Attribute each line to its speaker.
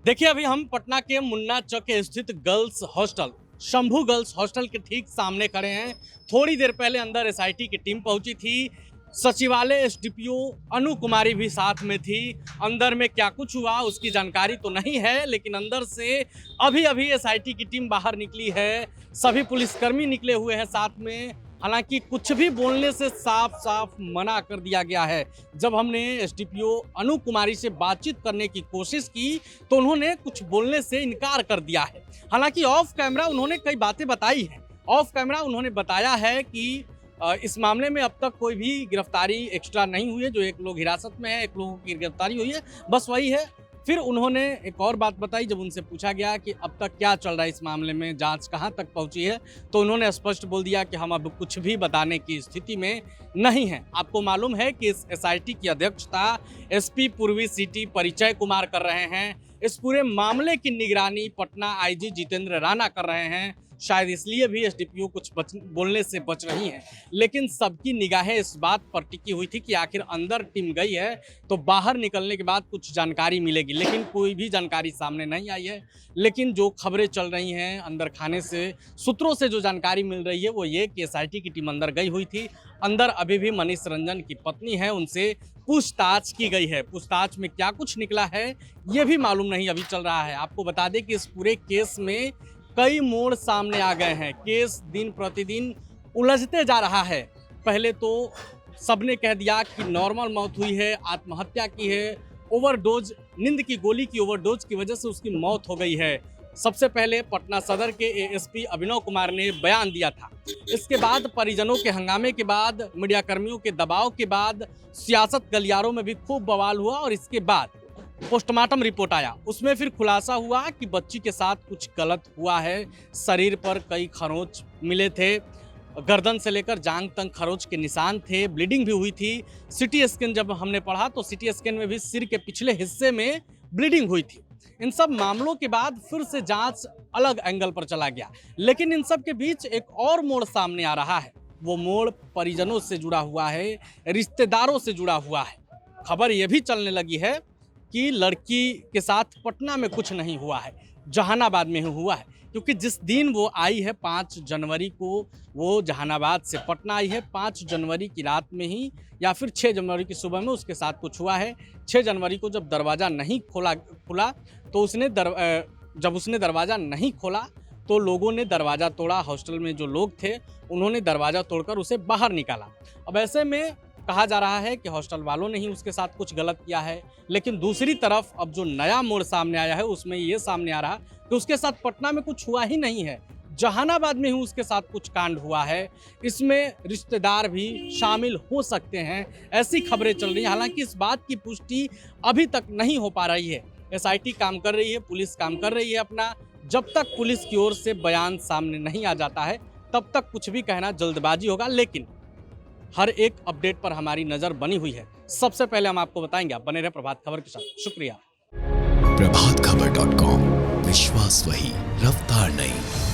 Speaker 1: देखिए, अभी हम पटना के मुन्ना चौक स्थित girls hostel Shambhu girls hostel के ठीक सामने खड़े हैं। थोड़ी देर पहले अंदर एसआईटी की टीम पहुंची थी। सचिवालय एसडीपीओ अनु कुमारी भी साथ में थी। अंदर में क्या कुछ हुआ उसकी जानकारी तो नहीं है, लेकिन अंदर से अभी अभी एसआईटी की टीम बाहर निकली है। सभी पुलिसकर्मी निकले हुए हैं साथ में। हालांकि कुछ भी बोलने से साफ साफ मना कर दिया गया है। जब हमने एसडीपीओ अनु कुमारी से बातचीत करने की कोशिश की तो उन्होंने कुछ बोलने से इनकार कर दिया है। हालांकि ऑफ कैमरा उन्होंने कई बातें बताई हैं। ऑफ कैमरा उन्होंने बताया है कि इस मामले में अब तक कोई भी गिरफ्तारी एक्स्ट्रा नहीं हुई है। जो एक लोग हिरासत में है, एक लोगों की गिरफ्तारी हुई है, बस वही है। फिर उन्होंने एक और बात बताई। जब उनसे पूछा गया कि अब तक क्या चल रहा है इस मामले में, जांच कहां तक पहुंची है, तो उन्होंने स्पष्ट बोल दिया कि हम अब कुछ भी बताने की स्थिति में नहीं हैं। आपको मालूम है कि इस एसआईटी की अध्यक्षता एसपी पूर्वी सिटी परिचय कुमार कर रहे हैं। इस पूरे मामले की निगरानी पटना आईजी जितेंद्र राणा कर रहे हैं। शायद इसलिए भी एसडीपीओ कुछ बोलने से बच रही हैं। लेकिन सबकी निगाहें इस बात पर टिकी हुई थी कि आखिर अंदर टीम गई है तो बाहर निकलने के बाद कुछ जानकारी मिलेगी, लेकिन कोई भी जानकारी सामने नहीं आई है। लेकिन जो खबरें चल रही हैं अंदर खाने से, सूत्रों से जो जानकारी मिल रही है वो ये कि एसआईटी की टीम अंदर गई हुई थी। अंदर अभी भी मनीष रंजन की पत्नी है, उनसे पूछताछ की गई है। पूछताछ में क्या कुछ निकला है ये भी मालूम नहीं अभी चल रहा है। आपको बता दें कि इस पूरे केस में कई मोड़ सामने आ गए हैं। केस दिन प्रतिदिन उलझते जा रहा है। पहले तो सबने कह दिया कि नॉर्मल मौत हुई है, आत्महत्या की है, ओवरडोज, नींद की गोली की ओवरडोज की वजह से उसकी मौत हो गई है। सबसे पहले पटना सदर के एएसपी अभिनव कुमार ने बयान दिया था। इसके बाद परिजनों के हंगामे के बाद, मीडिया कर्मियों के दबाव के बाद सियासत गलियारों में भी खूब बवाल हुआ और इसके बाद पोस्टमार्टम रिपोर्ट आया। उसमें फिर खुलासा हुआ कि बच्ची के साथ कुछ गलत हुआ है। शरीर पर कई खरोंच मिले थे, गर्दन से लेकर जांघ तक खरोंच के निशान थे, ब्लीडिंग भी हुई थी। सिटी स्कैन जब हमने पढ़ा तो सिटी स्कैन में भी सिर के पिछले हिस्से में ब्लीडिंग हुई थी। इन सब मामलों के बाद फिर से जांच अलग एंगल पर चला गया। लेकिन इन सब के बीच एक और मोड़ सामने आ रहा है। वो मोड़ परिजनों से जुड़ा हुआ है, रिश्तेदारों से जुड़ा हुआ है। खबर यह भी चलने लगी है कि लड़की के साथ पटना में कुछ नहीं हुआ है, जहानाबाद में ही हुआ है। क्योंकि जिस दिन वो आई है 5 जनवरी को, वो जहानाबाद से पटना आई है। 5 जनवरी की रात में ही या फिर 6 जनवरी की सुबह में उसके साथ कुछ हुआ है। 6 जनवरी को जब दरवाज़ा नहीं खुला तो जब उसने दरवाज़ा नहीं खोला तो लोगों ने दरवाज़ा तोड़ा। हॉस्टल में जो लोग थे उन्होंने दरवाज़ा तोड़कर उसे बाहर निकाला। अब ऐसे में कहा जा रहा है कि हॉस्टल वालों ने ही उसके साथ कुछ गलत किया है। लेकिन दूसरी तरफ अब जो नया मोड़ सामने आया है उसमें ये सामने आ रहा कि उसके साथ पटना में कुछ हुआ ही नहीं है, जहानाबाद में ही उसके साथ कुछ कांड हुआ है। इसमें रिश्तेदार भी शामिल हो सकते हैं, ऐसी खबरें चल रही हैं। हालांकि इस बात की पुष्टि अभी तक नहीं हो पा रही है। एसआईटी काम कर रही है, पुलिस काम कर रही है अपना। जब तक पुलिस की ओर से बयान सामने नहीं आ जाता है तब तक कुछ भी कहना जल्दबाजी होगा। लेकिन हर एक अपडेट पर हमारी नजर बनी हुई है। सबसे पहले हम आपको बताएंगे। आप बने रहे प्रभात खबर के साथ। शुक्रिया।
Speaker 2: प्रभातखबर.com, विश्वास वही, रफ्तार नहीं।